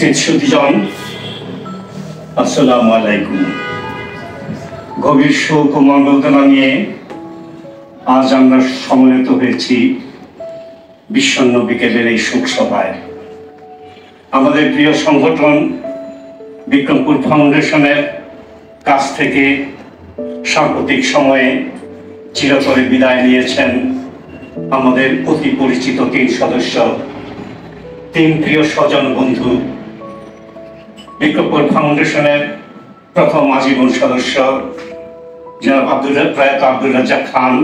উপস্থিত সুধীজন, আসসালামু আলাইকুম। গভীর শোক ও মর্মবেদনা নিয়ে আজ আমরা সমবেত হয়েছি বিষণ্ণ বিকেলের এই শোক সভায়। আমাদের প্রিয় সংগঠন বিক্রমপুর ফাউন্ডেশনের কাছ থেকে সাম্প্রতিক সময়ে চিরতরে বিদায় নিয়েছেন আমাদের অতি পরিচিত 3 সদস্য, 3 প্রিয় স্বজন বন্ধু। বিক্রমপুর ফাউন্ডেশনের প্রথম আজীবন সদস্য জনাব প্রয়াত আব্দুর রাজ্জাক খান,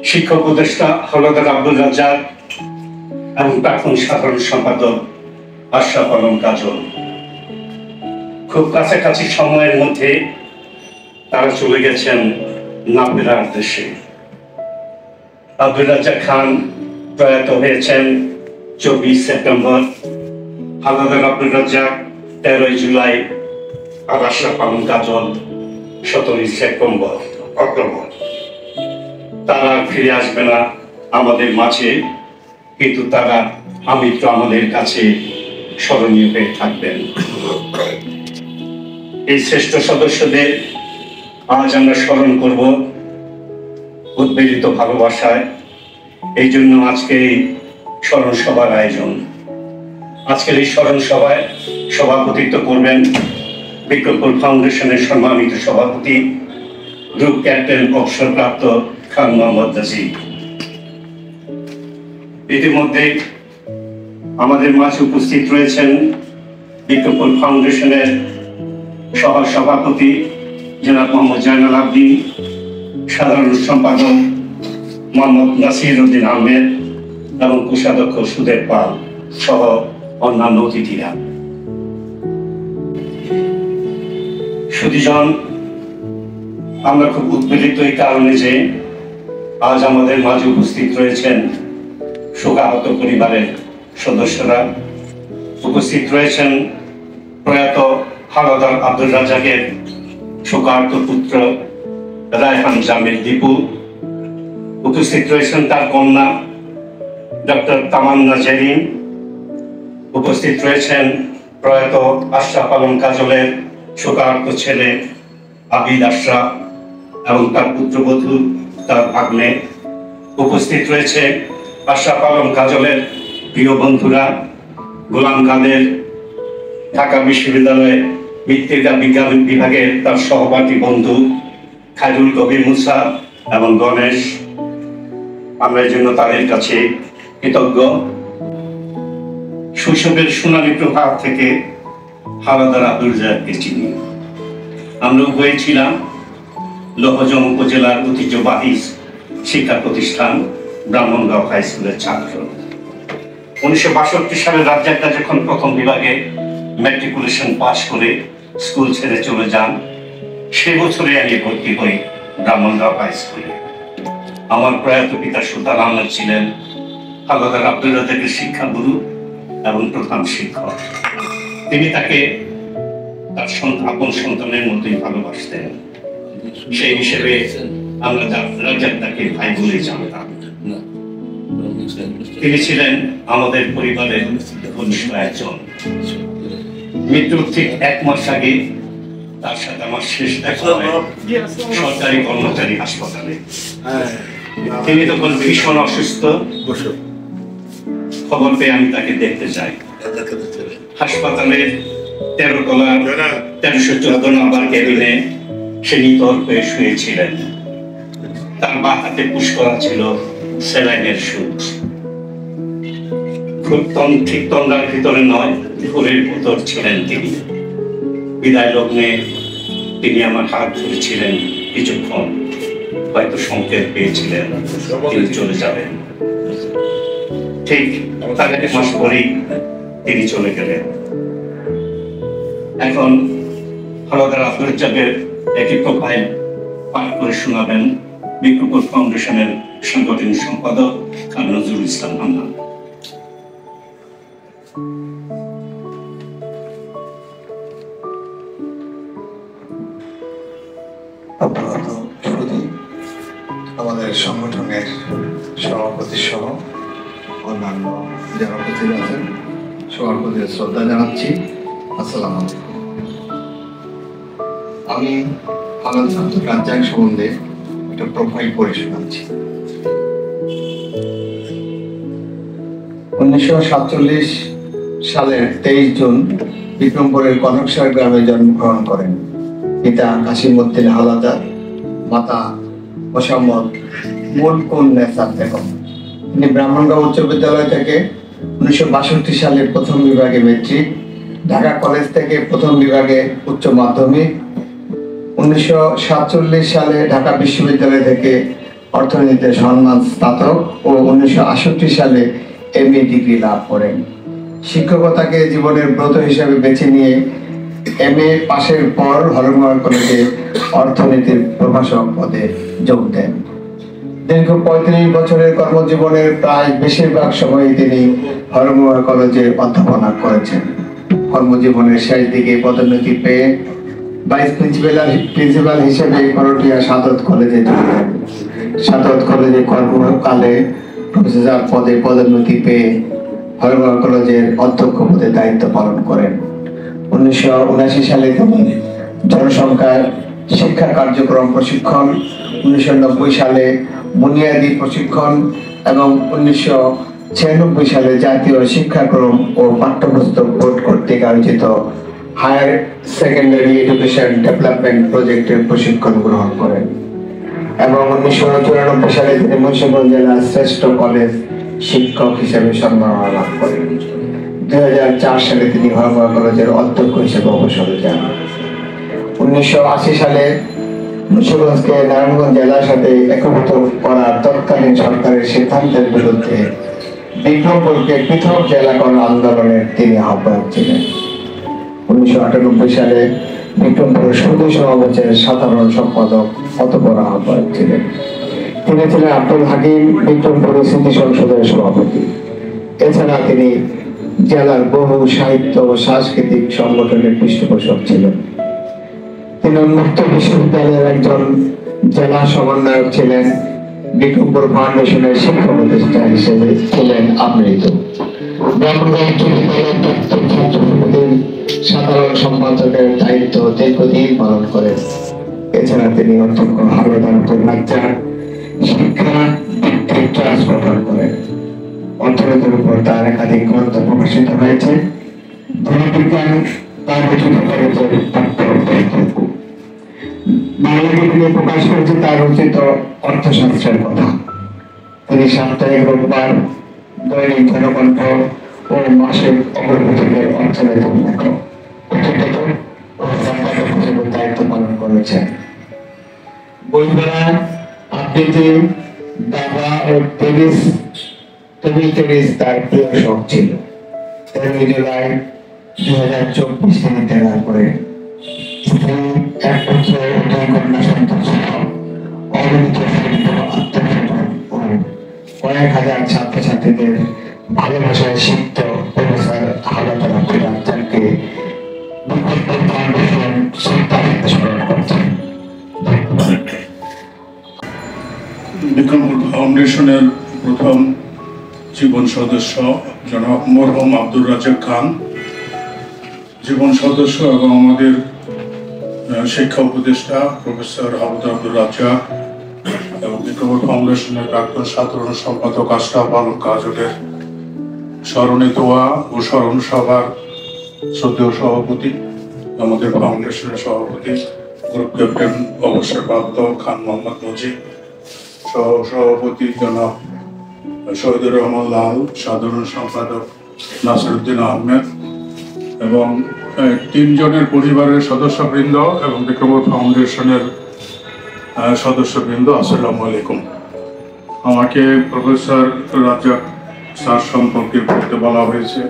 শিক্ষক উপদেষ্টা হলদার আব্দুল রাজ্জাক এবং প্রাক্তন সাধারণ সম্পাদক আশরাফ আলম কাজল। খুব কাছাকাছি সময়ের মধ্যে তারা চলে গেছেন না ফেরার দেশে। আব্দুল রাজ্জাক খান প্রয়াত হয়েছেন 24 সেপ্টেম্বর, হলদার আব্দুল রাজ্জাক 13 জুলাই, আর আশরাফ আলম কাজল 17 সেপ্টেম্বর অক্টোবর। তারা ফিরে আসবে না আমাদের মাঝে, কিন্তু তারা আমৃত্যু আমাদের কাছে স্মরণীয় হয়ে থাকবেন। এই শ্রেষ্ঠ সদস্যদের আজ আমরা স্মরণ করব উদ্বেলিত ভালোবাসায়। এই জন্য আজকে এই স্মরণ সভার আয়োজন। আজকের এই স্মরণ সভায় সভাপতিত্ব করবেন বিক্রমপুর ফাউন্ডেশনের সম্মানিত সভাপতি গ্রুপ ক্যাপ্টেন অবসরপ্রাপ্ত খান মোহাম্মদ নাজিব। ইতিমধ্যে আমাদের মাঝে উপস্থিত রয়েছেন বিক্রমপুর ফাউন্ডেশনের সহ সভাপতি জনাব মোহাম্মদ জাইনুল আবদিন, সাধারণ সম্পাদক মোহাম্মদ নাসির উদ্দিন আহমেদ এবং কোষাধ্যক্ষ সুদেব পাল সহ অন্যান্য অতিথিরা। সুধীজন, আমরা খুব উদ্বেলিত এই কারণে যে আজ আমাদের মাঝে উপস্থিত রয়েছেন শোকাহত পরিবারের সদস্যরা, উপস্থিত রয়েছেন প্রয়াত হলদার আব্দুল রাজ্জাকের শোকাহত পুত্র রায়হান জামিল দীপু, উপস্থিত রয়েছেন তার কন্যা ডক্টর তামান্না জেরিন, উপস্থিত রয়েছেন প্রয়াত আশরাফ আলম কাজলের শোকাহত ছেলে আবিদ আশরাফ এবং তার পুত্রবধূ, তার ভাগ্নে। উপস্থিত রয়েছে আশরাফ আলম কাজলের প্রিয় বন্ধুরা গোলাম কাদের, ঢাকা বিশ্ববিদ্যালয়ে মৃত্তিকা বিজ্ঞান বিভাগের তার সহপাঠী বন্ধু খায়রুল কবির মুসা এবং গণেশ। আমরা এই জন্য তাদের কাছে কৃতজ্ঞ। শৈশবের সোনালী প্রভাব থেকে হাওলাদার আব্দুল রাজ্জাককে চিনি। আমরা উভয়ে ছিলাম লৌহজং উপজেলার ঐতিহ্যবাহী শিক্ষা প্রতিষ্ঠান ব্রাহ্মণগাঁও হাই স্কুলের ছাত্র। 1962 সালে রাজ্জাকটা যখন প্রথম বিভাগে ম্যাট্রিকুলেশন পাশ করে স্কুল ছেড়ে চলে যান, সে বছরে আমি ভর্তি হই ব্রাহ্মণগাঁও হাই স্কুলে। আমার প্রয়াত পিতা সুলতান আহমেদ ছিলেন হাওলাদার আব্দুল রাজ্জাকের শিক্ষাগুরু এবং প্রধান শিক্ষক। তিনি তাকে তার আপন সন্তানের মতোই ভালোবাসতেন। সেই হিসেবে আমরা রাজ্জাক তাকে ভাই বলে জানতাম। তিনি ছিলেন আমাদের পরিবারের ঘনিষ্ঠ একজন। মৃত্যুর ঠিক 1 মাস আগে তার সাথে আমার শেষ দেখা হয় সরকারি কর্মচারী হাসপাতালে। তিনি তখন ভীষণ অসুস্থ। খবর পেয়ে আমি তাকে দেখতে যাই। হাসপাতালের 13 তলা 1314 নম্বর কেবিনে সে নিথর হয়ে শুয়েছিলেন। তার বাঁ হাতে পুশ করা ছিল স্যালাইনের সুচ। ঠিক তন্দ্রার ভিতরে নয়, ঘোরের ভিতর ছিলেন তিনি। বিদায় লগ্নে তিনি আমার হাত ধরেছিলেন কিছুক্ষণ, হয়তো সংকেত পেয়েছিলেন তিনি চলে যাবেন। ঠিক তার 1 মাস পরেই তিনি চলে গেলেন। এখন হলদার আব্দুল রাজ্জাকের একটি প্রোফাইল পাঠ করে শোনাবেন বিক্রমপুর ফাউন্ডেশনের সাংগঠনিক সম্পাদক খান নজরুল ইসলাম হান্নান। আমাদের সংগঠনের সভাপতি সহ অন্যান্য যারা উপস্থিত আছেন, সবার প্রতি শ্রদ্ধা জানাচ্ছি। আসসালামু আলাইকুম। আমি আনন্দ আব্দুর রাজ্জাক সম্বন্ধে একটা প্রোফাইল পড়ে শোনাচ্ছি। 1947 সালের 23 জুন বিক্রমপুরের কনকসার গ্রামে জন্মগ্রহণ করেন। পিতা কাসিমউদ্দিন হাওলাদার, মাতা মোসাম্মদ মুলকুন্নেসা বেগম। তিনি ব্রাহ্মণগাঁও উচ্চ বিদ্যালয় থেকে 1962 সালে প্রথম বিভাগে মেট্রিক, ঢাকা কলেজ থেকে প্রথম বিভাগে উচ্চ মাধ্যমিক, 1947 সালে ঢাকা বিশ্ববিদ্যালয় থেকে অর্থনীতিতে সম্মান স্নাতক ও 1968 সালে এমএ ডিগ্রি লাভ করেন। শিক্ষকতাকে জীবনের ব্রত হিসেবে বেছে নিয়ে এমএ পাশের পর হরগোহার কলেজে অর্থনীতির প্রভাষক পদে যোগ দেন। দীর্ঘ 35 বছরের কর্মজীবনের প্রায় বেশিরভাগ সময় তিনি হরগোহার কলেজে অধ্যাপনা করেছেন। কর্মজীবনের শেষ দিকে পদোন্নতি পেয়ে ভাইস প্রিন্সিপাল হিসেবে করটিয়া সাদত কলেজে যোগ দেন। সাদত কলেজে কর্মকালে প্রফেসর পদে পদোন্নতি পেয়ে হরগোহার কলেজের অধ্যক্ষ পদে দায়িত্ব পালন করেন। 1979 সালে তিনি জনসংখ্যার শিক্ষা কার্যক্রম প্রশিক্ষণ, 1990 সালে বুনিয়াদী প্রশিক্ষণ এবং 1996 সালে জাতীয় শিক্ষাক্রম ও পাঠ্যপুস্তক বোর্ড কর্তৃক আয়োজিত হায়ার সেকেন্ডারি এডুকেশন ডেভেলপমেন্ট প্রজেক্টের প্রশিক্ষণ গ্রহণ করেন এবং 1994 সালে তিনি মুন্সিগঞ্জ জেলার শ্রেষ্ঠ কলেজ শিক্ষক হিসেবে সম্মাননা লাভ করেন। 2004 সালে তিনি হরগোহার কলেজের অধ্যক্ষ হিসেবে অবসরে যান। 1980 সালে মুন্সিগঞ্জকে নারায়ণগঞ্জ জেলার সাথে একীভূত করার তৎকালীন সরকারের সিদ্ধান্তের বিরুদ্ধে বিক্রমপুরকে পৃথক জেলা করার আন্দোলনের তিনি আহ্বায়ক ছিলেন। 1998 সালে বিক্রমপুর সুধী সমাবেশের সাধারণ সম্পাদক অতঃপর আহ্বায়ক ছিলেন। তিনি ছিলেন আব্দুল হাকিম বিক্রমপুর স্মৃতি সংসদের সভাপতি। এছাড়া তিনি জেলার বহু সাহিত্য ও সাংস্কৃতিক সংগঠনের পৃষ্ঠপোষক ছিলেন। তিনি উন্মুক্ত বিশ্ববিদ্যালয়ের একজন জেলা সমন্বয়ক ছিলেন। বিক্রমপুর ফাউন্ডেশনের শিক্ষা প্রতিষ্ঠা হিসেবে ছিলেন আমৃত। ব্রাহ্মণগাঁও উচ্চ বিদ্যালয়ের সাধারণ সম্পাদকের দায়িত্ব দীর্ঘদিন পালন করেন। এছাড়া তিনি অধ্যক্ষ হাওলাদার আব্দুর রাজ্জাক শিক্ষা ভিত্তিক ট্রাস্ট গঠন করেন। অর্থনীতির উপর তার একাধিক গ্রন্থ প্রকাশিত হয়েছে। ধর্মবিজ্ঞান তার রচিত করেছেন বাংলা বিভাগে প্রকাশ করেছে তার রচিত অর্থশাস্ত্রের কথা। তিনি সাপ্তাহিক রোববার, দৈনিক জনকণ্ঠ ও মাসিক অগ্রগতিকে অর্থনৈতিক লেখক ও সম্পাদক হিসেবে দায়িত্ব পালন করেছেন। বইমেলা, আবৃত্তি, দাবা ও টেবিল টেনিস তার প্রিয় শখ ছিল। 13 জুলাই 2024 তিনি দেওয়ার পরে এক পুত্র ও 2 কন্যা সন্তান সহ অগণিত আত্মীয় ও কয়েক হাজার ছাত্রছাত্রীদের ভালোবাসায় সিক্ত প্রফেসর হাওলাদার আব্দুর রাজ্জাককে বিক্রমপুর ফাউন্ডেশন শ্রদ্ধার্ঘ্য স্মরণ করছেন। বিক্রমপুর ফাউন্ডেশনের প্রথম জীবন সদস্য জনাব মরহুম আব্দুর রাজ্জাক খান, জীবন সদস্য এবং আমাদের শিক্ষা উপদেষ্টা প্রফেসর হাওলাদার আব্দুর রাজ্জাক এবং বিক্রমপুর ফাউন্ডেশনের প্রাক্তন সাধারণ সম্পাদক আশরাফ আলম কাজলের স্মরণে দোয়া ও স্মরণ সভার শ্রদ্ধেয় সভাপতি, আমাদের ফাউন্ডেশনের সভাপতি গ্রুপ ক্যাপ্টেন অবসরপ্রাপ্ত খান মোহাম্মদ মুজিব, সভাপতি জনাব শহীদুর রহমান লাল, সাধারণ সম্পাদক নাসিরউদ্দিন আহমেদ এবং 3 জনের পরিবারের সদস্যবৃন্দ এবং বিক্রমপুর ফাউন্ডেশনের সদস্যবৃন্দ, আসসালামু আলাইকুম। আমাকে প্রফেসর রাজ্জাক স্যার সম্পর্কে বলতে বলা হয়েছে।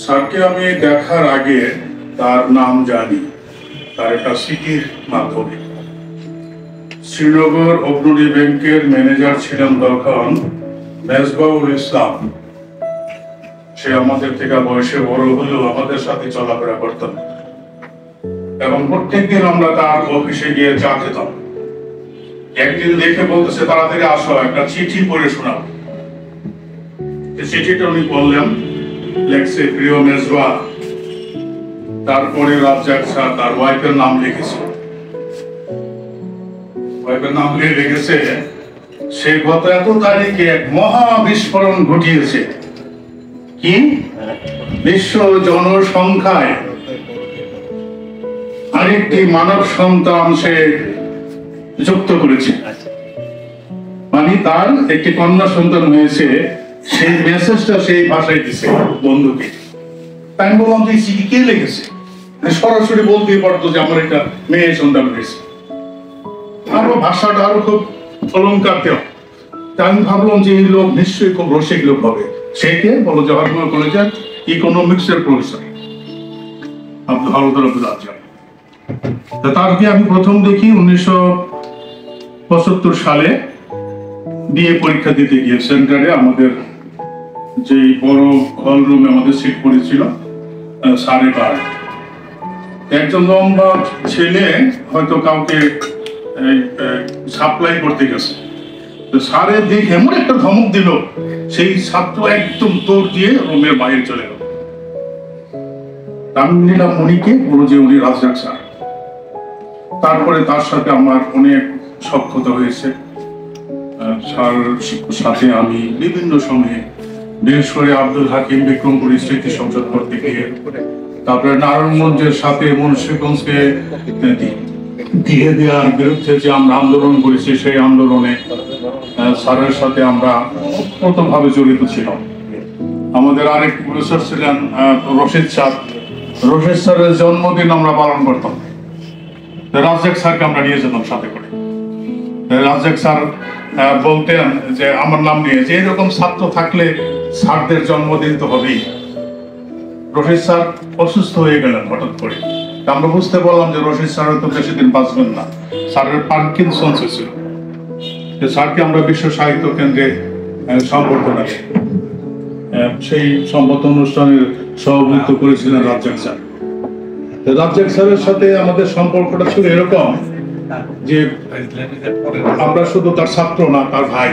স্যারকে আমি দেখার আগে তার নাম জানি, তার একটা সিটির মাধ্যমে। শ্রীনগর অগ্রণী ব্যাংকের ম্যানেজার ছিলেন তখন মেজবাউল ইসলাম। সে আমাদের থেকে বয়সে বড় হলেও আমাদের সাথে চলাফেরা করতেন এবং প্রত্যেকদিন আমরা তার অফিসে গিয়ে চা খেতাম। একদিন দেখে বলতেছে, তাড়াতাড়ি আসো, একটা চিঠি পড়ে শোনাও। চিঠিটা উনি বললেন, লেখছে প্রিয় মেজবা, তারপরে রাজ্জাক স্যার তার ওয়াইফের নাম লিখেছে। ওয়াইফের নাম লিখেছে সে গত এত তারিখে এক মহা বিস্ফোরণ ঘটিয়েছে। কি? বিশ্ব জনসংখ্যায় আরেকটি মানব সন্তান সে যুক্ত করেছে, মানে তার একটি কন্যা সন্তান হয়েছে। সেই মেসেজটা সেই ভাষায় দিছে বন্ধুকে। তাই বললাম যে চিঠি কে লিখেছে? সরাসরি বলতেই পারতো যে আমার একটা মেয়ে সন্তান হয়েছে। আরো ভাষাটা আরো খুব অলংকার দেওয়া। আমি ভাবলাম যে এই লোক নিশ্চয়ই খুব রসিক লোক হবে। সে কে? বলো জওহরলাল কলেজের ইকোনমিক্সের প্রফেসর আব্দুল আজম। তারকে আমি প্রথম দেখি 1975 সালে বিএ পরীক্ষা দিতে গিয়ে সেন্টারে আমাদের যে বড় হল রুমে আমাদের সিট পড়েছিল 8:30। একজন লম্বা ছেলে হয়তো কাউকে সাপ্লাই করতে গেছে, স্যারে দেখে এমন একটা ধমক দিল, সেই ছাত্র একদম দৌড় দিয়ে রুমের বাইরে চলে গেল। আমি নিলাম উনিকে, বলো যে উনি রাজ্জাক স্যার। তারপরে তার সাথে আমার অনেক সখ্যতা হয়েছে। স্যার সাথে আমি বিভিন্ন সময়ে, বিশেষ করে আব্দুল হাকিম বিক্রমপুরী স্মৃতি সংসদ করতে গিয়ে, তারপরে নারায়ণগঞ্জের সাথে মুন্সিগঞ্জকে দিয়ে দেওয়ার বিরুদ্ধে যে আমরা আন্দোলন করেছি, সেই আন্দোলনে স্যারের সাথে আমরা ওতপ্রোতভাবে জড়িত ছিলাম। আমাদের আরেক প্রফেসর ছিলেন রশিদ স্যার। রশিদ স্যারের জন্মদিন আমরা পালন করতাম। রাজ্জাক স্যারকে আমরা নিয়ে যেতাম সাথে করে। রাজ্জাক স্যার বলতেন যে আমার নাম নিয়ে যে এরকম ছাত্র থাকলে স্যারদের জন্মদিন তো হবেই। রশিদ স্যার অসুস্থ হয়ে গেলেন হঠাৎ করে। আমরা বুঝতে পারলাম যে রশিদ স্যার হয়তো বেশি দিন বাঁচবেন না। স্যারের পার্কিনসন্স হয়েছিল। স্যারকে আমরা বিশ্ব সাহিত্য কেন্দ্রে সম্বর্ধনা দিই। সেই সম্বর্ধনা অনুষ্ঠানের সভাপতিত্ব করেছিলেন রাজ্জাক স্যার। রাজ্জাক স্যারের সাথে আমাদের সম্পর্কটা ছিল এরকম যে আমরা শুধু তার ছাত্র না, তার ভাই,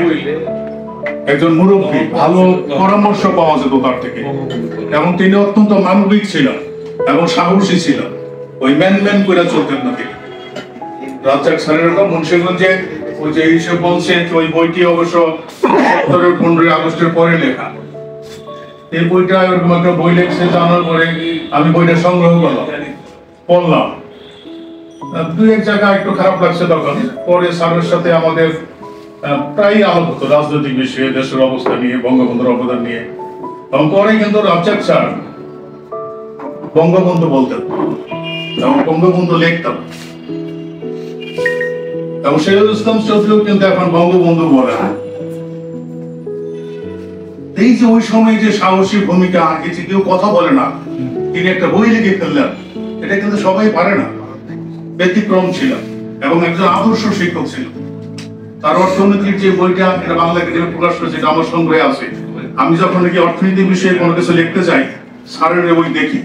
একজন মুরব্বী, ভালো পরামর্শ পাওয়া যেত তার থেকে। এবং তিনি অত্যন্ত মানবিক ছিলেন এবং সাহসী ছিলেন। ওই ম্যান করে চলতেন না তিনি। রাজ্জাক স্যারের মুন্সিগঞ্জে ওই যে হিসেব বলছে, ওই বইটি অবশ্য 15ই আগস্টের পরে লেখা। এই বইটা এরকম একটা বই লেখছে, জানার পরে আমি বইটা সংগ্রহ করলাম, পড়লাম। দুই এক জায়গায় একটু খারাপ লাগছে তখন। পরে স্যারের সাথে আমাদের প্রায় আলাপ হতো রাজনৈতিক বিষয়ে, দেশের অবস্থা নিয়ে, বঙ্গবন্ধুর অবদান নিয়ে। এবং পরে কিন্তু রাজ্জাক স্যার বঙ্গবন্ধু বলতেন এবং বঙ্গবন্ধু লিখতাম। এবং শহীদুল ইসলাম চৌধুরীও কিন্তু এখন বঙ্গবন্ধু বলে। এই যে ওই সময় যে সাহসী ভূমিকা, আগে যে কেউ কথা বলে না, তিনি একটা বই লিখে ফেললেন, এটা কিন্তু সবাই পারে না। ব্যতিক্রম ছিল এবং একজন আদর্শ শিক্ষক ছিল। তার অর্থনীতির যে বইটা, এটা বাংলা একাডেমি প্রকাশ করেছে, এটা আমার সংগ্রহে আছে। আমি যখন নাকি অর্থনীতি বিষয়ে কোনো কিছু লিখতে চাই, স্যারের বই দেখি,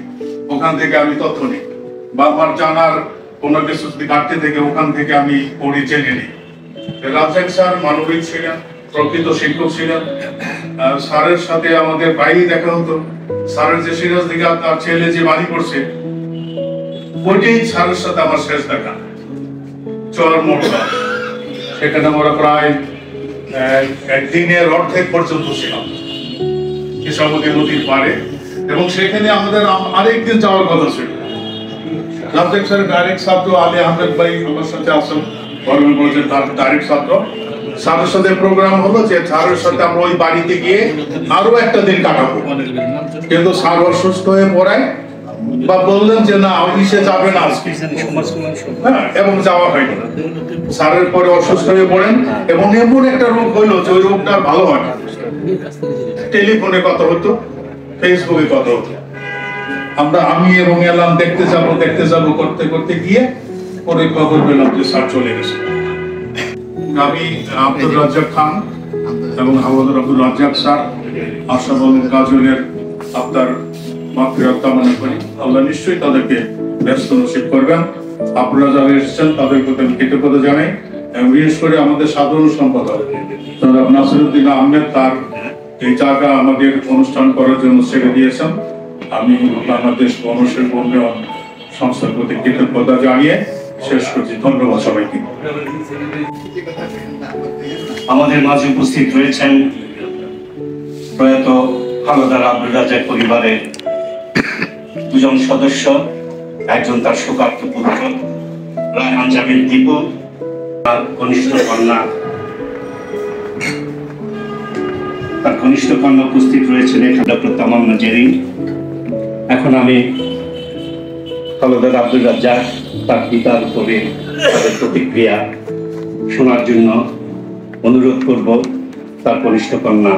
ওখান থেকে আমি তথ্য নিই, বা আমার জানার কোনো কিছু যদি ঘাটতি থেকে ওখান থেকে আমি পড়ি, জেনে নিই। রাজ্জাক স্যার মানবিক ছিলেন, প্রকৃত শিক্ষক ছিলেন। স্যারের সাথে আমাদের বাইরে দেখা হতো। স্যারের যে সিরাজ দিঘা তার ছেলে যে বাড়ি করছে, ওইটাই স্যারের সাথে আমার শেষ দেখা। চর মোড়া, সেখানে আমরা প্রায় দিনের অর্ধেক পর্যন্ত ছিলাম কেশবতী নদীর পাড়ে। এবং সেখানে আমাদের আরেকদিন যাওয়ার কথা ছিল। রাজ্জাক স্যারের ডাইরেক্ট ছাত্র আলী আহমেদ ভাই আমার সাথে আসেন, বর্তমান কলেজের তার ডাইরেক্ট ছাত্র। স্যারের সাথে প্রোগ্রাম হলো যে স্যারের সাথে আমরা ওই বাড়িতে গিয়ে আরো একটা দিন কাটাবো। কিন্তু স্যার অসুস্থ হয়ে পড়ায় বা বললেন যে না, অফিসে যাবে না আজকে, এবং যাওয়া হয়নি। স্যারের পরে অসুস্থ হয়ে পড়েন এবং এমন একটা রোগ হইলো যে ওই রোগটা ভালো হয়। টেলিফোনে কথা হতো, ফেসবুকে কথা হতো। আমি এবং এলাম দেখতে যাব করতে করতে গিয়ে পরে খবর পেলাম যে স্যার চলে গেছে। আমি আব্দুল রাজ্জাক খান এবং হাওলাদার আব্দুল রাজ্জাক স্যার আশাবল কাজলের আপনার মাগফিরাত কামনা করি। আল্লাহ নিশ্চয়ই তাদেরকে ব্যস্ত নসিব করবেন। আপনারা যারা এসেছেন তাদের প্রতি আমি কৃতজ্ঞতা জানাই। এবং বিশেষ করে আমাদের সাধারণ সম্পাদক জনাব নাসিরউদ্দিন আহমেদ, তার এই জায়গা আমাদের অনুষ্ঠান করার জন্য ছেড়ে দিয়েছেন। আমি বাংলাদেশ গণশিল্প উন্নয়ন সংস্থার প্রতি কৃতজ্ঞতা জানিয়ে শেষ করছি। ধন্যবাদ সবাইকে। আমাদের মাঝে উপস্থিত রয়েছেন প্রয়াত হালদার আব্দুল রাজ্জাক পরিবারের দুজন সদস্য, একজন তার শোকার্ত পুত্র রায়হান জামিল দীপু, তার কনিষ্ঠ কন্যা উপস্থিত রয়েছেন এখানে ডক্টর তামান্না জেরিন। এখন আমি হালদার আব্দুল রাজ্জাক তার পিতার উপরে তাদের প্রতিক্রিয়া শোনার জন্য অনুরোধ করব তার কনিষ্ঠ কন্যা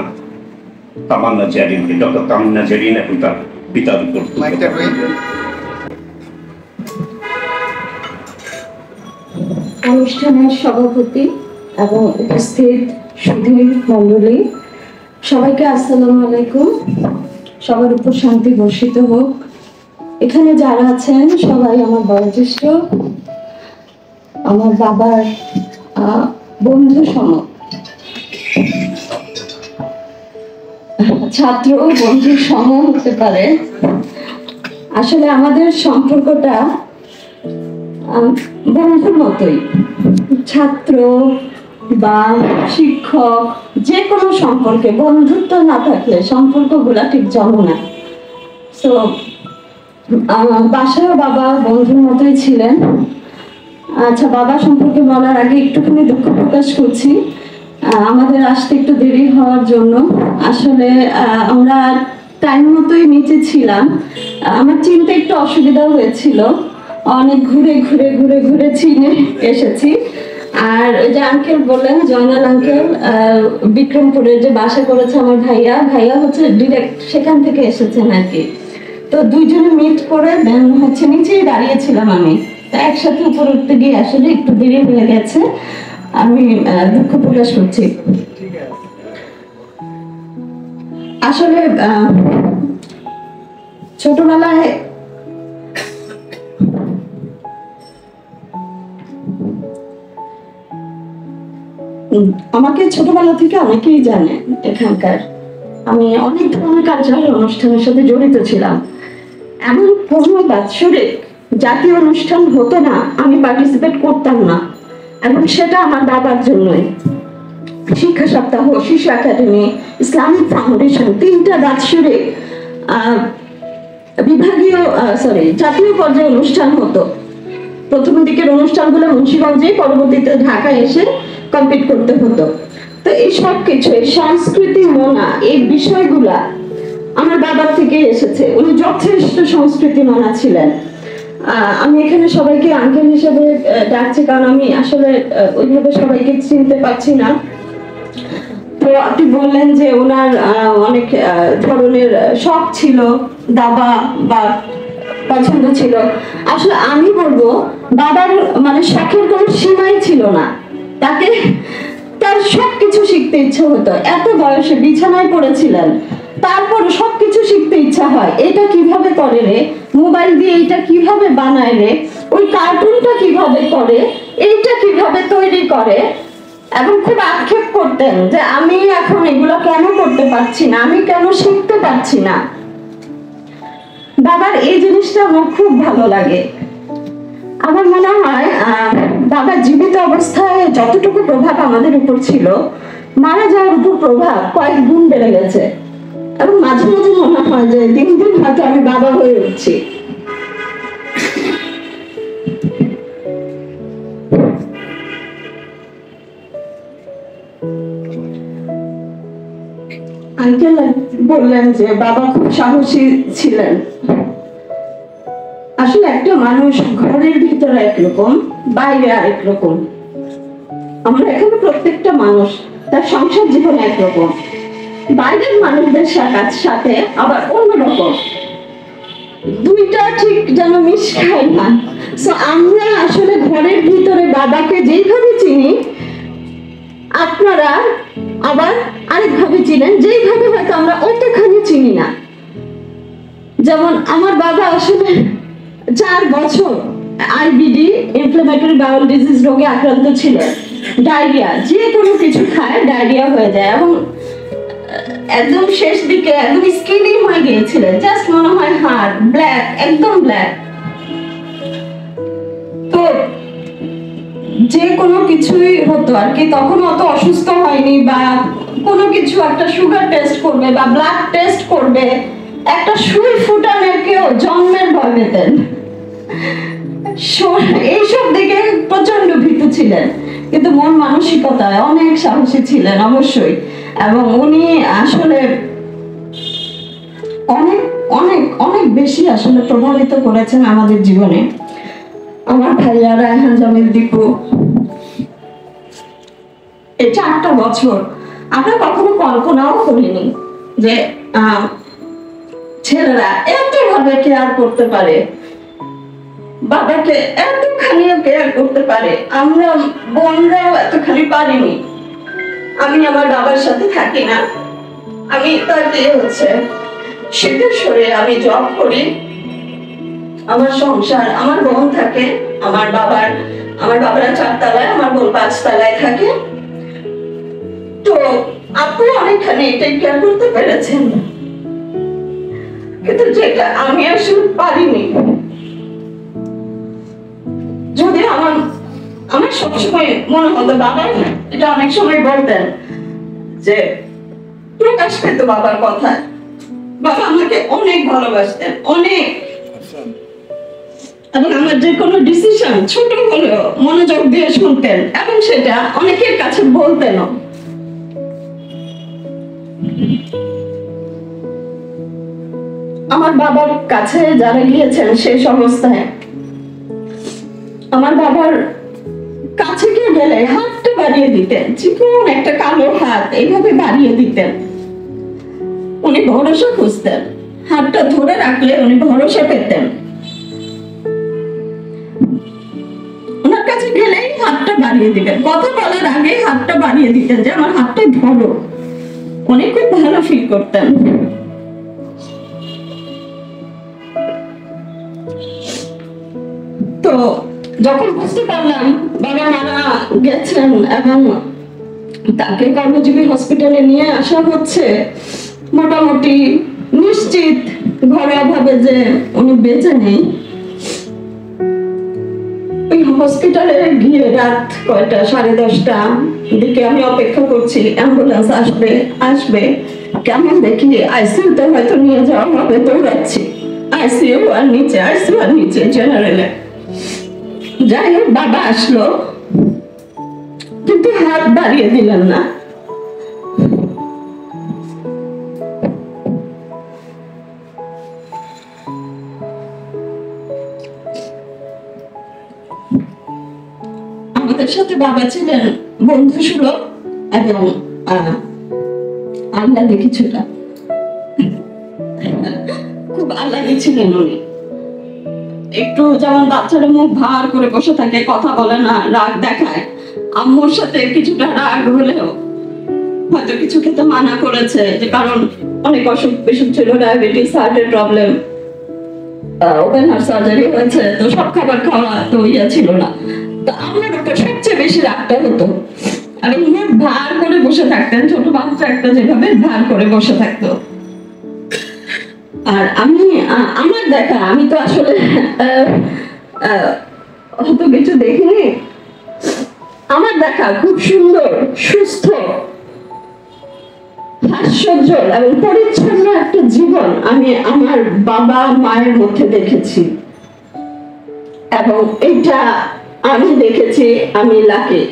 তামান্না জেরিনকে। ডক্টর তামান্না জেরিন এখন তার পিতার উপর। অনুষ্ঠানের সভাপতি এবং উপস্থিত সুধী মণ্ডলী, সবাইকে আসসালামু আলাইকুম। সবার উপর শান্তি বর্ষিত হোক। এখানে যারা আছেন সবাই আমার বয়োজ্যেষ্ঠ, আমার বাবার বন্ধু সম, ছাত্র বন্ধু সম হতে পারে। আসলে আমাদের সম্পর্কটা বন্ধুর মতোই। ছাত্র বা শিক্ষক যে কোনো সম্পর্কে বন্ধুত্ব না থাকলে সম্পর্কগুলা ঠিক জমে না। তো বাসায় বাবা বন্ধুর মতোই ছিলেন। আচ্ছা, বাবা সম্পর্কে বলার আগে একটুখানি দুঃখ প্রকাশ করছি আমাদের আসতে একটু দেরি হওয়ার জন্য। আসলে আমরা টাইম মতোই নিচে ছিলাম। আমার চিনতে একটু অসুবিধা হয়েছিল, অনেক ঘুরে ঘুরে ঘুরে ঘুরে চিনে এসেছি। আর ওই যে আঙ্কেল বললেন, জয়নাল আঙ্কেল বিক্রমপুরের যে বাসা করেছে আমার ভাইয়া হচ্ছে ডিরেক্ট সেখান থেকে এসেছেন আর কি। তো দুইজনে মিট করে দেন হচ্ছে নিচেই দাঁড়িয়েছিলাম আমি। একসাথে উপরে উঠতে গিয়ে আসলে একটু দেরি হয়ে গেছে, আমি দুঃখ প্রকাশ করছি। আসলে ছোটবেলায় আমাকে ছোটবেলা থেকে অনেকেই জানে এখানকার। আমি অনেক ধরনের কালচারাল অনুষ্ঠানের সাথে জড়িত ছিলাম। এমন কোনো বাৎসরিক জাতীয় অনুষ্ঠান হতো না আমি পার্টিসিপেট করতাম না, এবং সেটা আমার বাবার জন্যই। শিক্ষা সপ্তাহ, শিশু একাডেমি, ইসলামিক ফাউন্ডেশন, 3টা বাৎসরিক জাতীয় পর্যায়ে অনুষ্ঠান হতো। প্রথম দিকের অনুষ্ঠানগুলো মুন্সিগঞ্জে, পরবর্তীতে ঢাকায় এসে কমপ্লিট করতে হতো। তো এই সব কিছু, এই সংস্কৃতি মনা, এই বিষয়গুলা আমার বাবার থেকে এসেছে। উনি যথেষ্ট সংস্কৃতি মনা ছিলেন। আমি এখানে সবাইকে আঙ্কেল হিসেবে ডাকছি কারণ আমি আসলে ওইভাবে সবাইকে চিনতে পারছি না। তো আপনি বললেন যে ওনার অনেক ধরনের শখ ছিল, দাবা বা পছন্দ ছিল। আসলে আমি বলবো বাবার মানে শখের কোনো সীমাই ছিল না। তাকে তার সবকিছু শিখতে ইচ্ছা হতো। এত বয়সে বিছানায় পড়েছিলেন, তারপর সবকিছু শিখতে ইচ্ছা হয়। এটা কিভাবে করে রে, মোবাইল দিয়ে এটা কিভাবে বানায় রে, ওই কার্টুনটা কিভাবে করে, এইটা কিভাবে তৈরি করে। এবং খুব আক্ষেপ করতেন যে আমি এখন এগুলো কেন করতে পারছি না, আমি কেন শিখতে পারছি না। বাবার এই জিনিসটা আমার খুব ভালো লাগে। আমার মনে হয় বাবার জীবিত অবস্থায় যতটুকু প্রভাব আমাদের উপর ছিল, মারা যাওয়ার উপর প্রভাব কয়েক গুণ বেড়ে গেছে। এবং মাঝে মাঝে মনে হয় যে দিন দিন হয়তো আমি বাবা হয়ে উঠছি। আঙ্কেল বললেন যে বাবা খুব সাহসী ছিলেন। আসলে একটা মানুষ ঘরের ভিতরে একরকম, বাইরে আরেক রকম। আমরা এখানে প্রত্যেকটা মানুষ তার সংসার জীবনে একরকম, বাইরের মানুষদের সাথে আবার অন্যরকম। দুইটা ঠিক যেন মিশ খায় না। সো আমরা আসলে ঘরের ভিতরে বাবাকে যেইভাবে চিনি, আপনারা আবার আরেকভাবে চিনেন যেইভাবে হয়তো আমরা অতখানি চিনি না। যেমন আমার বাবা আসলে 4 বছর আইবিডি, ইনফ্লামেটরি বাউল ডিজিজ রোগে আক্রান্ত ছিলেন। ডায়রিয়া, যে কোনো কিছু খায় ডায়রিয়া হয়ে যায়। এবং একদম শেষ দিকে একদম স্কিনি হয়ে গিয়েছিলেন, জাস্ট মনে হয় হাড়, ব্ল্যাক, একদম ব্ল্যাক। তো যে কোনো কিছুই হতো আর কি, তখন অত অসুস্থ হয়নি, বা কোনো কিছু একটা সুগার টেস্ট করবে বা ব্লাড টেস্ট করবে, একটা সুই ফুটানোকেও জন্মের ভয় পেতেন। এইসব দিকে প্রচন্ড ভীতু ছিলেন, কিন্তু মন মানসিকতায় অনেক সাহসী ছিলেন অবশ্যই। এবং উনি আসলে অনেক অনেক অনেক বেশি আসলে প্রভাবিত করেছেন আমাদের জীবনে। আমার ভাইয়া রায়হান, জামিল, দীপু, এই 4টা বছর আমরা কখনো কল্পনাও করিনি যে ছেলেরা এতভাবে কেয়ার করতে পারে, বাবাকে এতখানিও কেয়ার করতে পারে। আমরা বোনরাও এতখানি পারিনি। আমি আমার বাবার সাথে থাকি না, আমি তার বিয়ে হচ্ছে সিদ্ধেশ্বরে, আমি জব করি, আমার সংসার, আমার বোন থাকে, আমার বাবারা 4 তলায়, আমার বোন 5 তলায় থাকে। তো আপনি অনেকখানি টেক কেয়ার করতে পেরেছেন, কিন্তু যেটা আমি আসলে পারিনি। যদি আমার সবসময় মনে হতো, বাবা এটা অনেক সময় বলতেন যে প্রকাশ পেত বাবার কথা, বাবা আমাকে অনেক ভালোবাসতেন, অনেক। এবং আমার যে কোনো ডিসিশন ছোট হলেও মনোযোগ দিয়ে শুনতেন, এবং সেটা অনেকের কাছে বলতেন। আমার বাবার কাছে যারা গিয়েছেন শেষ অবস্থায়, আমার বাবার কাছে গেলে হাতটা বাড়িয়ে দিতেন, চিকন একটা কালো হাত এইভাবে বাড়িয়ে দিতেন। উনি ভরসা খুঁজতেন, হাতটা ধরে রাখলে উনি ভরসা পেতেন। ওনার কাছে গেলেই হাতটা বাড়িয়ে দিতেন, কথা বলার আগে হাতটা বাড়িয়ে দিতেন যে আমার হাতটা ধরো। উনি খুব ভালো ফিল করতেন। তো যখন বুঝতে পারলাম বাবা মারা গেছেন এবং তাকে কর্মজীবী হসপিটালে নিয়ে আসা হচ্ছে, মোটামুটি নিশ্চিত ঘরোয়া ভাবে যে উনি বেঁচে নেই, ওই হসপিটালে গিয়ে রাত কয়টা, 10:30টা দিকে আমি অপেক্ষা করছি অ্যাম্বুলেন্স আসবে। কেমন দেখি আইসিইউতে হয়তো নিয়ে যাওয়া হবে, দৌড়াচ্ছি আইসিইউ আর নিচে জেনারেলে। যাই হোক, বাবা আসলো, কিন্তু হাত বাড়িয়ে দিলেন না। আমাদের সাথে বাবা ছিলেন বন্ধুসুলভ এবং আল্লাহী কিছুটা, খুব আল্লাহী ছিলেন উনি। একটু যেমন বাচ্চারা মুখ ভার করে বসে থাকে, কথা বলে না, রাগ দেখায়, আম্মুর সাথে কিছুটা রাগ হলেও হয়তো কিছু খেতে মানা করেছে, যে কারণ অনেক অসুখ বিসুখ ছিল, ডায়াবেটিস, হার্টের প্রবলেম, ওপেন হার্ট সার্জারি হয়েছে, তো সব খাবার খাওয়া তো ছিল না। তো আমার ওটা সবচেয়ে বেশি রাগটা হতো, এবং মুখ ভার করে বসে থাকতেন, ছোট বাচ্চা একটা যেভাবে ভার করে বসে থাকতো। আর আমার দেখা, আমি তো আসলে অত কিছু দেখিনি, আমার দেখা খুব সুন্দর, সুস্থ, হাস্যোজ্জ্বল এবং পরিচ্ছন্ন একটা জীবন আমি আমার বাবা মায়ের মধ্যে দেখেছি। এবং এটা আমি দেখেছি, আমি লাকি।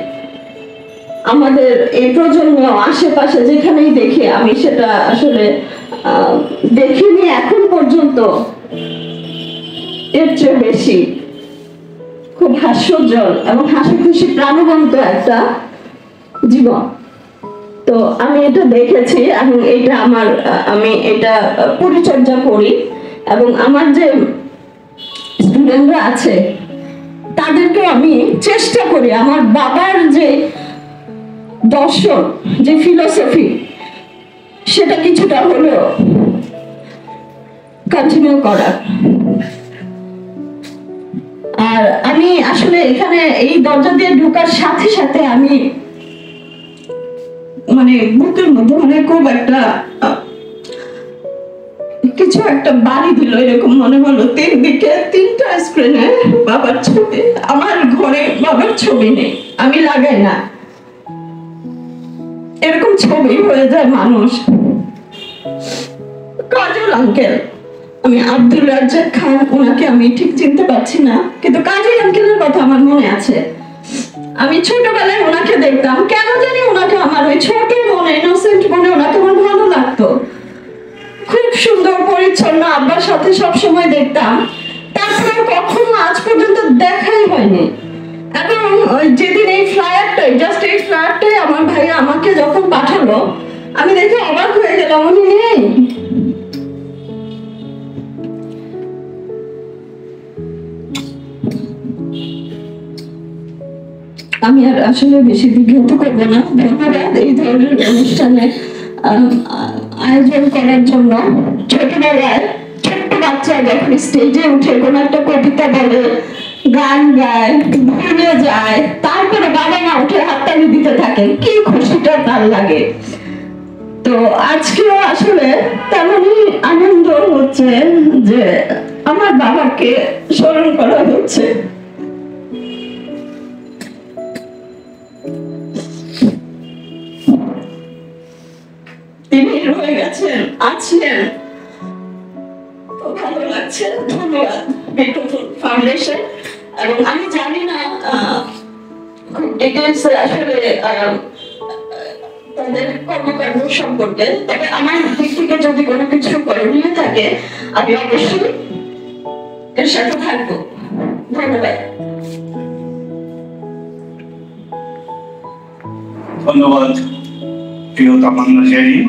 আমাদের এই প্রজন্ম আশেপাশে যেখানেই দেখি, আমি সেটা আসলে দেখিনি এখন পর্যন্ত এর চেয়ে বেশি। খুব হাস্যোজ্জ্বল এবং হাসি খুশি প্রাণবন্ত একটা জীবন। তো আমি এটা দেখেছি এবং এটা আমি এটা পরিচর্যা করি, এবং আমার যে স্টুডেন্টরা আছে তাদেরকে আমি চেষ্টা করি আমার বাবার যে দর্শন, যে ফিলোসফি, সেটা কিছুটা হলেও কন্টিনিউ করার। আর আমি আসলে এখানে এই দরজা দিয়ে ঢোকার সাথে সাথে আমি মানে বুকের মধ্যে মানে খুব একটা কিছু একটা বাড়ি দিল, এরকম মনে হলো। 3 দিকে 3টা স্ক্রিনে বাবার ছবি। আমার ঘরে বাবার ছবি নেই, আমি লাগাই না, এরকম ছবি হয়ে যায় মানুষ। কাজল আঙ্কেল, আমি আব্দুল রাজ্জাক খান, ওনাকে আমি ঠিক চিনতে পারছি না, কিন্তু কাজল আঙ্কেলের কথা আমার মনে আছে। আমি ছোটবেলায় ওনাকে দেখতাম, কেন জানি ওনাকে আমার ওই ছোট মনে, ইনোসেন্ট মনে ওনাকে আমার ভালো লাগতো। খুব সুন্দর পরিচ্ছন্ন, আব্বার সাথে সব সময় দেখতাম। তারপরে কখনো আজ পর্যন্ত দেখাই হয়নি। এবং যেদিন এই ফ্লায়ারটাই, জাস্ট এই ফ্লায়ারটাই আমার ভাই আমাকে যখন পাঠালো, আমি দেখে অবাক হয়ে গেলাম, উনি নেই। আমি আর আসলে বেশি দীর্ঘায়িত করবো না। ধন্যবাদ এই ধরনের অনুষ্ঠানে আয়োজন করার জন্য। ছোটবেলায় ছোট্ট বাচ্চা যখন স্টেজে উঠে কোনো একটা কবিতা বলে, গান গায়, ভুলে যায়, তারপরে বাবা মা উঠে হাততালি দিতে থাকেন, কি খুশিটা তার লাগে। তো আজকেও আসলে তেমনই আনন্দ হচ্ছে যে আমার বাবাকে স্মরণ করা হচ্ছে। তিনি রয়ে গেছেন, আছেন, তো ভালো লাগছে। ধন্যবাদ বিউটিফুল ফাউন্ডেশন। এবং আমি জানি না খুব ডিটেলস আসলে তাদের কর্মকাণ্ড সম্পর্কে, তবে আমার দিক থেকে যদি কোনো কিছু করণীয় থাকে আমি অবশ্যই এর সাথে থাকবো। ধন্যবাদ। ধন্যবাদ প্রিয় তামান্না শেরিন।